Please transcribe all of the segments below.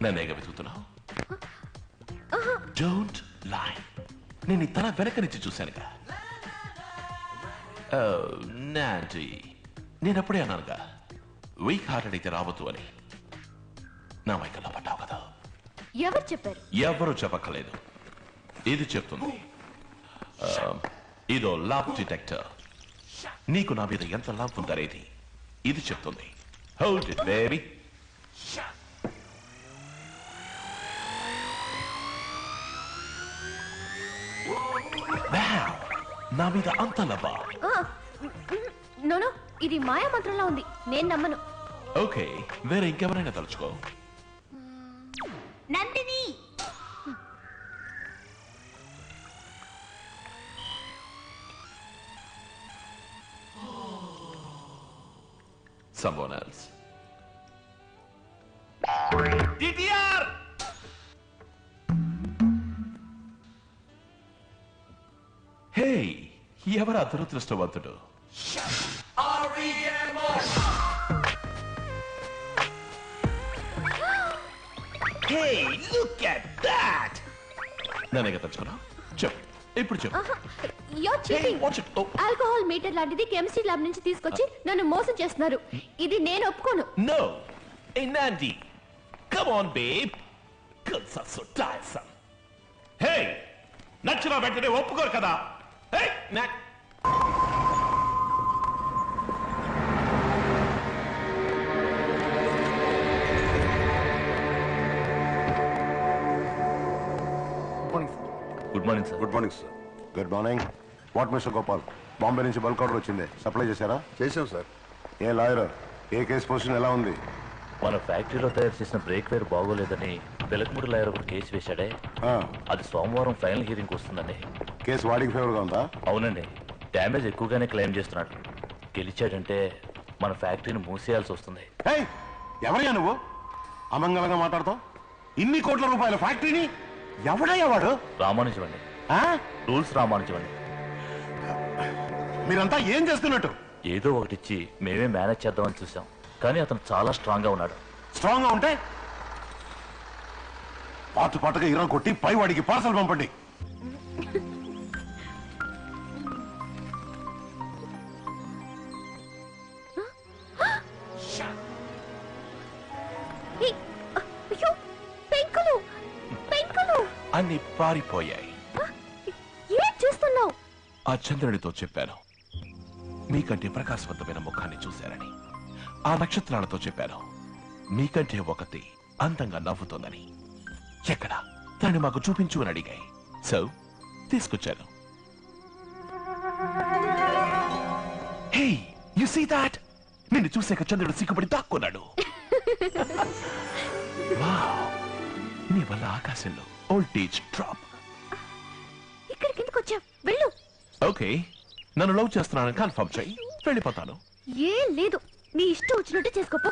నన్నేగా వెతుకుతున్నావు? Don't lie. నేను ఈ తల వెనక నుంచి చూశానుగా. నాంటీ, నేను అప్పుడే అన్నానుగా వీక్ హార్టెడ్ అయితే రావద్దు అని. నా మైకల్లో పడ్డావు కదా. ఎవరు చెప్పారు? ఎవరు చెప్పక్కలేదు, ఇది చెప్తుంది. ఇదో లవ్ డిటెక్టర్. నీకు నా మీద ఎంత లవ్ ఉందనేది ఇది చెప్తుంది. Hold it baby. నా మీద అంత లవ్వా? నో, ఇది మాయా మంత్రంలా ఉంది, నేను నమ్మను. ఓకే, వేరే ఇంకెవరైనా తలుచుకో. Nandini. Someone else. DTR! Hey, ఎవరు అదృష్టవంతుడు? Hey, look at that! నన్నేగా తలుచుకున్నా? చెప్పు, ఇప్పుడు చెప్పు. ఆల్కహాల్ మీటర్ లాంటిది కెమిస్ట్రీ ల్యాబ్ నుంచి తీసుకొచ్చి నన్ను మోసం చేస్తున్నారు. ఇది నేను ఒప్పుకోను. No, hey Nandi, come on babe. Girls are so tiresome. Hey, నచ్చిన వెంటనే ఒప్పుకోరు కదా. Hey, good morning sir. Good morning sir. Good morning. What mister Gopal, Bombay నుంచి బల్క్ ఆర్డర్ వచ్చింది, సప్లై చేశారా? చేశాం సార్. ఏ లాయర్, ఏ కేసు పొజిషన్ ఎలా ఉంది? మన ఫ్యాక్టరీలో తయారు చేసిన బ్రేక్ వైర్ బాగోలేదని వెలకమూడి లాయర్ ఒకటి కేసు వేశాడే, అది సోమవారం ఫైనల్ హియరింగ్ వస్తుందండి. కేసు వాడికి ఫేవర్గా ఉందా? అవునండి, డ్యామేజ్ ఎక్కువగానే క్లెయిమ్ చేస్తున్నాడు. గెలిచాడంటే మన ఫ్యాక్టరీని మూసేయాల్సి వస్తుంది. ఎవరయ్యా నువ్వు అమంగళంగా మాట్లాడతావు? ఇన్ని కోట్ల రూపాయల ఫ్యాక్టరీని ఎవడయ్యా వాడు? రామానుజం అండి, రూల్స్ రామానుజం అండి. మీరంతా ఏం చేస్తున్నట్టు? ఏదో ఒకటి ఇచ్చి మేమే మేనేజ్ చేద్దామని చూసాం, కానీ అతను చాలా స్ట్రాంగ్ గా ఉన్నాడు. స్ట్రాంగ్ గా ఉంటే పాటు పాటుగా ఇరం కొట్టి పై వాడికి పార్సల్ పంపండి. అన్ని పారిపోయాయి. ఏం చేస్తున్నావు? ఆ చంద్రుడితో చెప్పాను మీకంటే ప్రకాశవంతమైన ముఖాన్ని చూశారని. ఆ నక్షత్రాలతో చెప్పాను మీకంటే ఒకటి అందంగా నవ్వుతోందని. ఎక్కడ దాన్ని మాకు చూపించు అని అడిగాయి. సో తీసుకొచ్చాను. హే, యు సీ దాట్? నిన్ను చూసాక చంద్రుడు సిగ్గుపడి దాక్కున్నాడు. నీ వల్ల ఆకాశంలో వోల్టేజ్ డ్రాప్. ఇక్కడికి ఎందుకు వచ్చావు? వెళ్ళు. ఓకే, నన్ను లవ్ చేస్తున్నానని కన్ఫర్మ్ చేయి, వెళ్ళిపోతాను. ఏం లేదు, నీ ఇష్టం వచ్చినట్టు చేసుకోపో.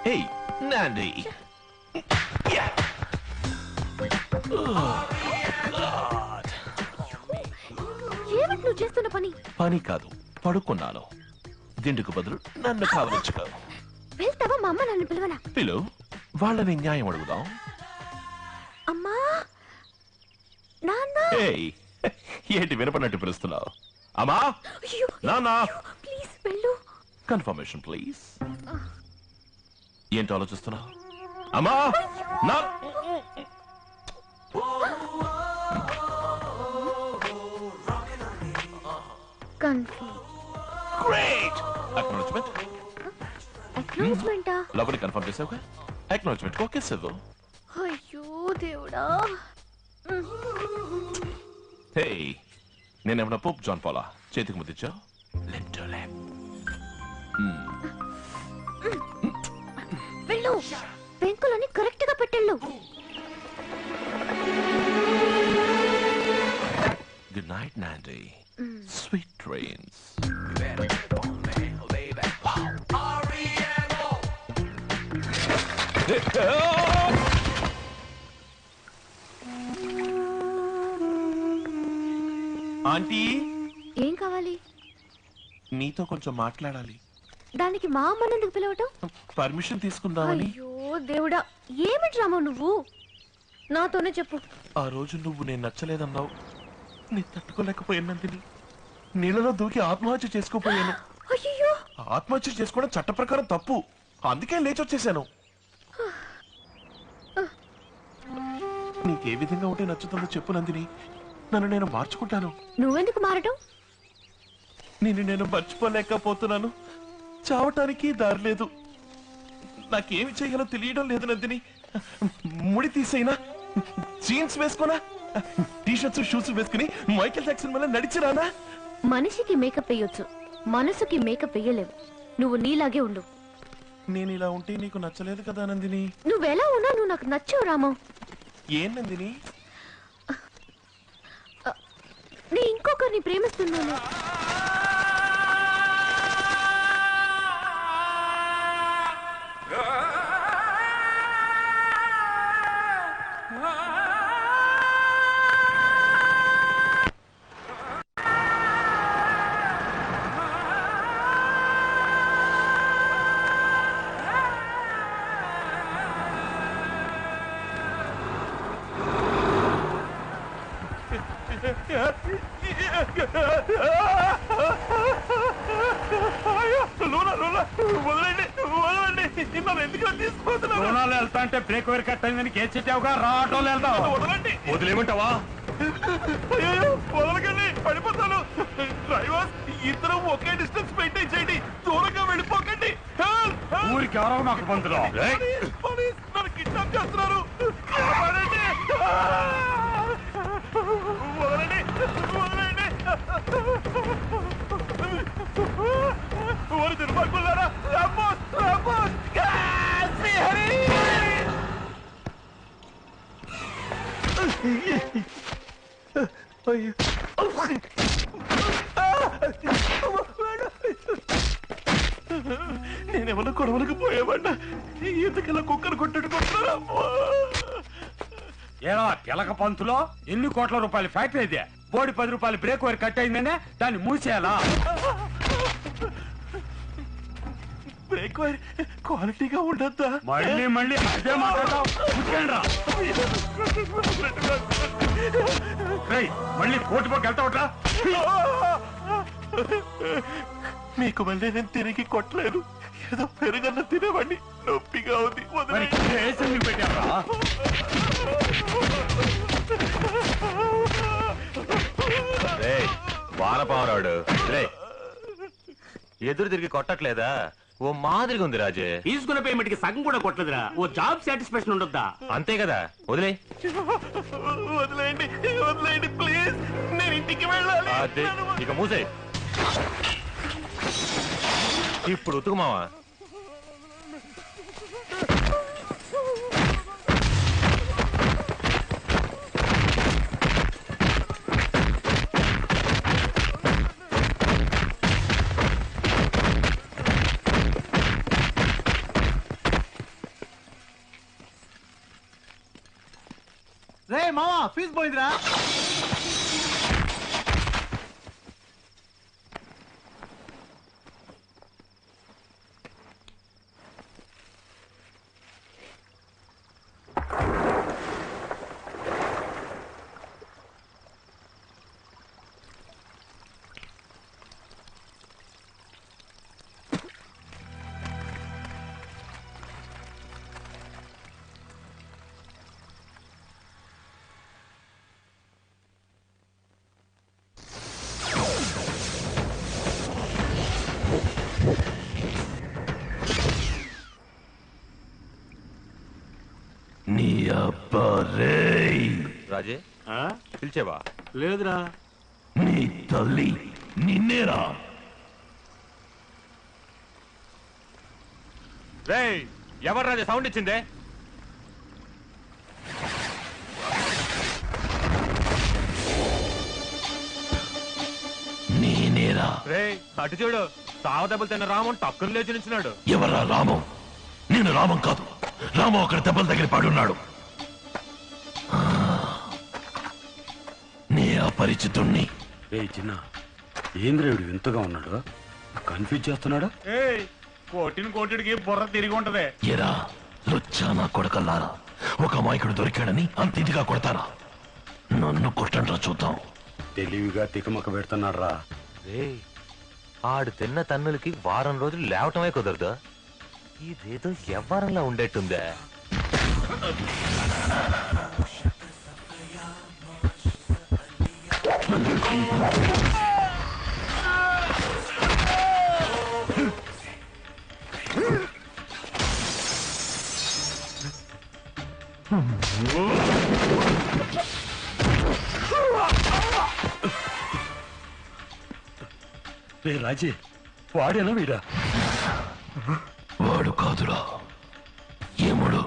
Hey, Nandi. Yeah. ఏమిటి నువ్వు చేస్తున్న పని? పని కాదు, పడుకున్నాను. దిండుకు బదులు నన్ను కావలించుకో. వెళ్తావా? మా అమ్మ నన్ను పిలవనా? పిలు, వాళ్ళని న్యాయం అడుగుదాం. అమ్మా, నాన్న. ఏంటి వినపడినట్టు పిలుస్తున్నావు? అమ్మా, నాన్న. ప్లీజ్ వెళ్ళు. Confirmation please. ఏంటో ఆలోచిస్తున్నావు? అమ్మా, నా గ్రేట్ అక్నాలెడ్జ్మెంట్. అక్నాలెడ్జ్మెంటా? లోపలి కన్ఫర్మ్ చేసావుగా, అక్నాలెడ్జ్మెంట్ ఓకే సిద్ధు. అయ్యో దేవుడా. హే, నేనేమన్నా పోప్ జాన్ పాలా చేతికి ముద్దిచ్చా? వెళ్ళు, పెంకులని కరెక్ట్ గా పెట్టెళ్ళు. Good night, Nandi. Sweet dreams. Aunty ఏం కావాలి? నీతో కొంచెం మాట్లాడాలి. దానికి మా అమ్మని ఎందుకు పిలవటం? పర్మిషన్ తీసుకుందామని. అయ్యో దేవుడా, ఏమిటి రామో నువ్వు? నాతోనే చెప్పు. ఆ రోజు నువ్వు నేను నచ్చలేదన్నావు. నీ తట్టుకోలేకపోయాను నందిని. నీళ్ళలో దూకి ఆత్మహత్య చేసుకోపోయాను. అయ్యో, ఆత్మహత్య చేసుకోవడం చట్ట ప్రకారం తప్పు. అందుకే లేచొచ్చేసాను. నీకే విధంగా ఉంటే నచ్చుతుందో చెప్పు నందిని. నన్ను నేను మార్చుకుంటాను. నువ్వెందుకు మారటం? నేను మర్చిపోలేకపోతున్నాను. చావటానికి దారి లేదు. నాకేమి చేయాలో తెలియడం లేదు నందిని. ముడి తీసేనా, జీన్స్ వేసుకోనా, టీషర్ట్స్ షూస్ వేసుకుని మైకేల్ జాక్సన్ వల్ల నడిచిరానా? మనిషికి మేకప్ వేయొచ్చు, మనసుకి మేకప్ వేయలేవు. నువ్వు నీలాగే ఉండు. నేను ఇలా ఉంటే నీకు నచ్చలేదు కదా నందిని. నువ్వెలా ఉన్నా నువ్వు నాకు నచ్చావు రామో. ఏం నందిని? నీ ఇంకొకరిని ప్రేమిస్తున్నాను. రుణాలు వెళ్తా అంటే బ్రేక్ వైర్ కట్ అయిందని కేసు చెప్పావుగా, రా ఆటోలు వెళ్తావు. వదిలేమంటావా? వదలకండి, పడిపోతాను. డ్రైవర్, ఇద్దరం ఒకే డిస్టెన్స్ మెయింటైన్ చేయండి. దూరంగా వెళ్ళిపోకండి. ఊరికి ఎవరో నాకు పంతులు. పోలీస్ నన్ను కిడ్నాప్ చేస్తున్నారు. కాపాడండి. వదలండి, వదలండి. ఓరి దుర్మార్గులారా, రాంబోస్, రాంబోస్, శ్రీహరి. నేనేమన్నా గొడవలకు పోయామన్నా ఎందుకలా కుక్కను కొట్టుకుంటున్నారా? ఏరా తెలక పంతులో, ఎన్ని కోట్ల రూపాయల ఫ్యాక్టరీ ఇది. బోడి 10 రూపాయలు బ్రేక్ వైర్ కట్ అయిందనే దాన్ని మూసేయాలా? బ్రేక్ వైర్ క్వాలిటీగా ఉండద్దా? మళ్ళీ మళ్ళీ అదే మాట్లాడతావు. మళ్ళీ కోర్టు పక్క వెళ్తావట్రా? మీకు మళ్ళీ నేను తిరిగి కొట్టలేను. ఏదో పెరుగన్న తినేవాడిని. నొప్పిగా ఉంది. మరి కేసు ఎందుకు పెట్టావా? వానపావరాడు ఎదురు తిరిగి కొట్టట్లేదా? ఓ మాదిరిగా ఉంది రాజే. తీసుకున్న పేమెంట్ కి సగం కూడా కొట్టలేదురా. ఓ జాబ్ సాటిస్ఫాక్షన్ ఉండొద్దా? అంతే కదా, వదిలే. వదిలేయండి, వదిలేయండి ప్లీజ్. నేను ఇంటికి వెళ్ళాలి. ఇక మూసే. ఇప్పుడు ఉతుకు మావా. రే మావా, ఫీజు పోయిందిరా. నీ అబ్బా రేయ్. రాజే పిలిచేవా? లేదురా. నీ తల్లి నిన్నేరా. రేయ్, ఎవరు రాజే సౌండ్ ఇచ్చిందే? నేనేరా. రేయ్ అటు చూడు, తావ దెబ్బలు తిన్న రామం టక్కున లేచి నించున్నాడు. ఎవరా రామం? నేను రామం కాదు. రామం అక్కడ దెబ్బల దగ్గర పడున్నాడు. నీ అపరిచితుణ్ణి రే చిన్న ఏంద్రేవుడు వింతగా ఉన్నాడు, కన్ఫ్యూజ్ చేస్తున్నాడు. కోటిని కోటిడికి బుర్ర తిరిగి ఉంటది. ఎరా లుచ్చానా కొడకల్లారా, ఒక అమాయకుడు దొరికాడని అంత ఇదిగా కొడతారా? నన్ను కొట్టండ్రా చూద్దాం. తెలివిగా తికమక పెడుతున్నాడు రా. రే ఆడు తిన్న తన్నులకి వారం రోజులు లేవటమే కుదరదు. ఇదేదో వ్యవహారంలా ఉండేట్టుందే. రే రాజీ, వాడేనా వీడా? వాడు కాదురా ఏముడు.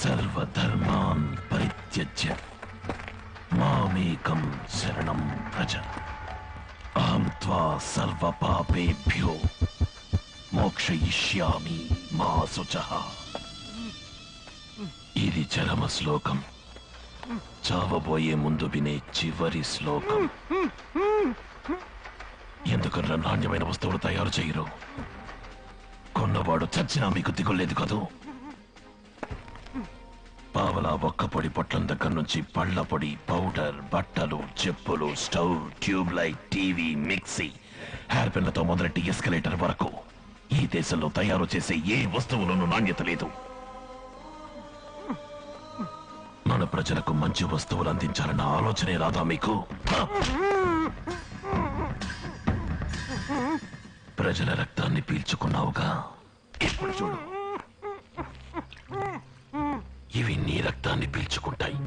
సర్వధర్మాన్ పరిత్యజ్య మామేకం శరణం వ్రజ అహం త్వా సర్వపాపేభ్యో మోక్షయిష్యామి మా శుచః. ఇది చరమ శ్లోకం, చావబోయే ముందు వినే చివరి శ్లోకం. ఎందుకన్నా నాణ్యమైన వస్తువులు తయారు చేయరు? కొన్నవాడు చచ్చినా మీకు దిగులేదు కదూ. పావలా ఒక్క పొడి పొట్లం దగ్గర నుంచి పళ్ళ పొడి, పౌడర్, బట్టలు, చెప్పులు, stove, tube light, TV, mixie, hair పెన్లతో మొదలెట్టి ఎస్కలేటర్ వరకు ఈ దేశంలో తయారు చేసే ఏ వస్తువులోనూ నాణ్యత లేదు. మన ప్రజలకు మంచి వస్తువులు అందించాలన్న ఆలోచనే రాదా మీకు? ప్రజల రక్తాన్ని పీల్చుకున్నావుగా, ఇప్పుడు చూడు, ఇవి నీ రక్తాన్ని పీల్చుకుంటాయి.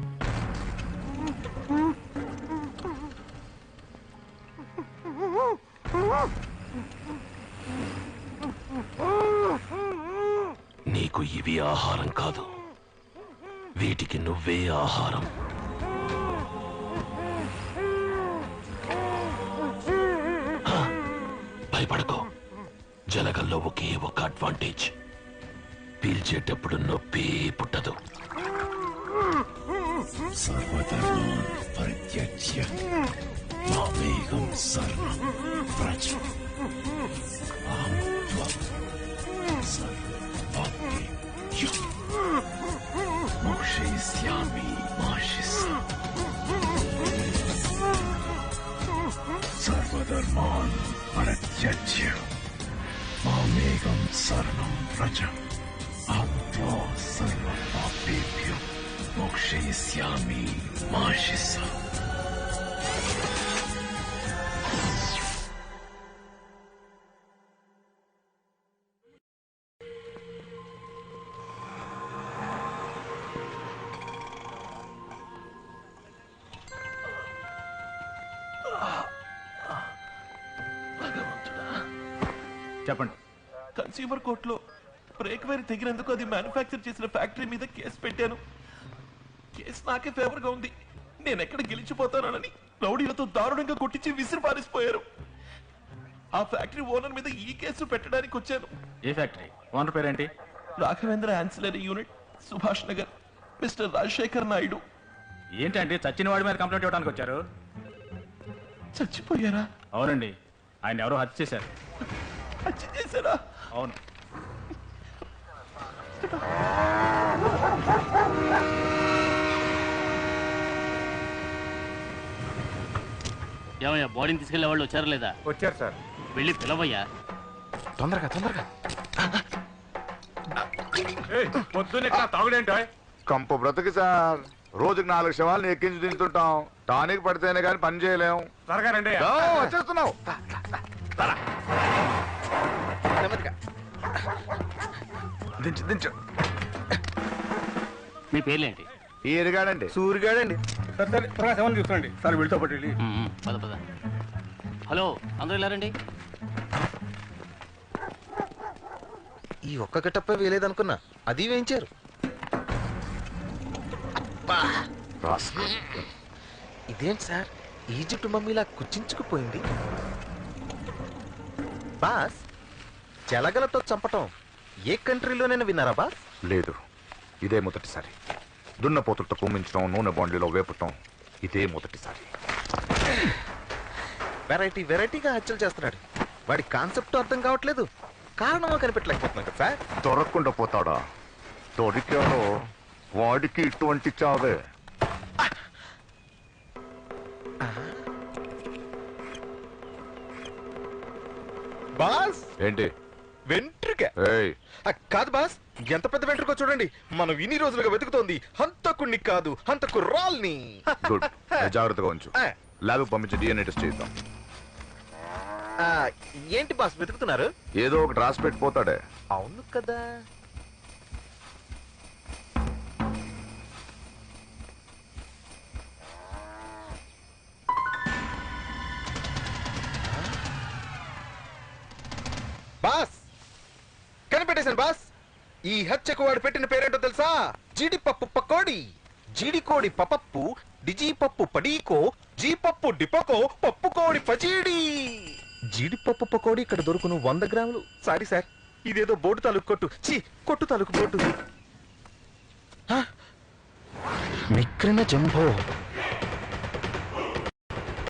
నీకు ఇవి ఆహారం కాదు, వీటికి నువ్వే ఆహారం. భయపడకో, జలగల్లో ఒకే ఒక అడ్వాంటేజ్, పీల్చేటప్పుడు నొప్పి పుట్టదు. సర్వధర్మాన్ పరిత్యజ్య మామేకం శరణం వ్రజ అహం త్వం సర్వభక్తియుక్తం మోక్షయిష్యామి మా శిష్యా. సర్వధర్మాన్ పరిత్యజ్య మామేకం శరణం వ్రజ అహం త్వం సర్వపాపేభ్యో మోక్షయిష్యామి మా శిష్యా. చెప్పండి. కన్స్యూమర్ కోర్టులో బ్రేక్ వైర్ తెగినందుకు అది మ్యానుఫ్యాక్చర్ చేసిన ఫ్యాక్టరీ మీద కేసు పెట్టాను. కేసు నాకే ఫేవర్ గా ఉంది. నేను ఎక్కడ గెలిచిపోతానని రౌడీలతో దారుణంగా కొట్టించి విసిరి పారేసిపోయారు. ఆ ఫ్యాక్టరీ ఓనర్ మీద ఈ కేసు పెట్టడానికి వచ్చాను. ఏ ఫ్యాక్టరీ ఓనర్ పేరేంటి? Raghavendra ancillary unit, Subhash Nagar, mister Rajasekhar Naidu. ఏంటంటే చచ్చిన వాడి మీద కంప్లైంట్ ఇవ్వడానికి వచ్చారు? చచ్చిపోయారా? అవునండి, ఆయన ఎవరో హత్య చేశారు. హత్య చేశారా? అవును. ఏమయ్యా, బాడీని తీసుకెళ్లే వాళ్ళు వచ్చారా లేదా? వచ్చారు సార్. వెళ్ళి పిలవయ్యా. తొందరగా తొందరగా. పొద్దున్న తాగుడేంటో కంపు బ్రతుకు సార్. రోజుకి 4 శవాలను ఎక్కించి దించుంటాం. టానిక్ పడితేనే కానీ పని చేయలేం. త్వరగా రండి. వచ్చేస్తున్నావు. దించు దించు. మీ పేర్లేంటి? ఈరుగాడండి. సూరిగాడండి. త్వరగా శవాన్ని చూసుకోండి సార్. వీళ్ళతో పాటు వెళ్ళి. పద పద. హలో, అందరూ వెళ్ళారండి. ఈ ఒక్క గట్టప్ప వేయలేదనుకున్నా, అది వేయించారు. ఇదేంటి సార్, ఈజిప్ట్ మమ్మీలా కుచించుకుపోయింది. బాస్, జలగలతో చంపటం ఏ కంట్రీలోనైనా విన్నారా బాస్? లేదు, ఇదే మొదటిసారి. దున్నపోతులతో కుమ్మించడం, నూనె బాండ్లీలో వేపటం ఇదే మొదటిసారి. వెరైటీగా హత్యలు చేస్తున్నాడు. వాడి కాన్సెప్ట్ అర్థం కావట్లేదు, కారణమో కనిపెట్టలేకపోతున్నాడు సార్. దొరకకుండా పోతాడా? దొరికాడో వాడికి ఇటువంటి చావే. బాస్, ఏంటి? వెంట్రుక. ఏయ్, కాదు బాస్, ఎంత పెద్ద వెంట్రుకో చూడండి. మనం ఇన్ని రోజులుగా వెతుకుతోంది హంతకుణ్ణి కాదు, హంతకు రాల్ని. గుడ్. జాగ్రత్తగా ఉంచు. ల్యాబ్ పంపించి DNA టెస్ట్ చేద్దాం. ఏంటి బాస్ వెతుకుతున్నారు? ఏదో ఒకటి రాసి పెట్టిపోతాడే. అవును కదా. బాస్, కనిపెట్టేశాను బాస్. ఈ హత్యకు వాడు పెట్టిన పేరేంటో తెలుసా? జీడిపప్పు పకోడి. జీడికోడి పపప్పు, డిజీపప్పు పడీకో, జీపప్పు డిపకో, పప్పు కోడి పచీడి. జీడిపప్పు పకోడి ఇక్కడ దొరుకును 100 గ్రాములు. సారీ సార్, ఇదేదో బోటు తాలూకు కొట్టు. కొట్టు తాలూకు బోటు. మిక్రిన జంబో.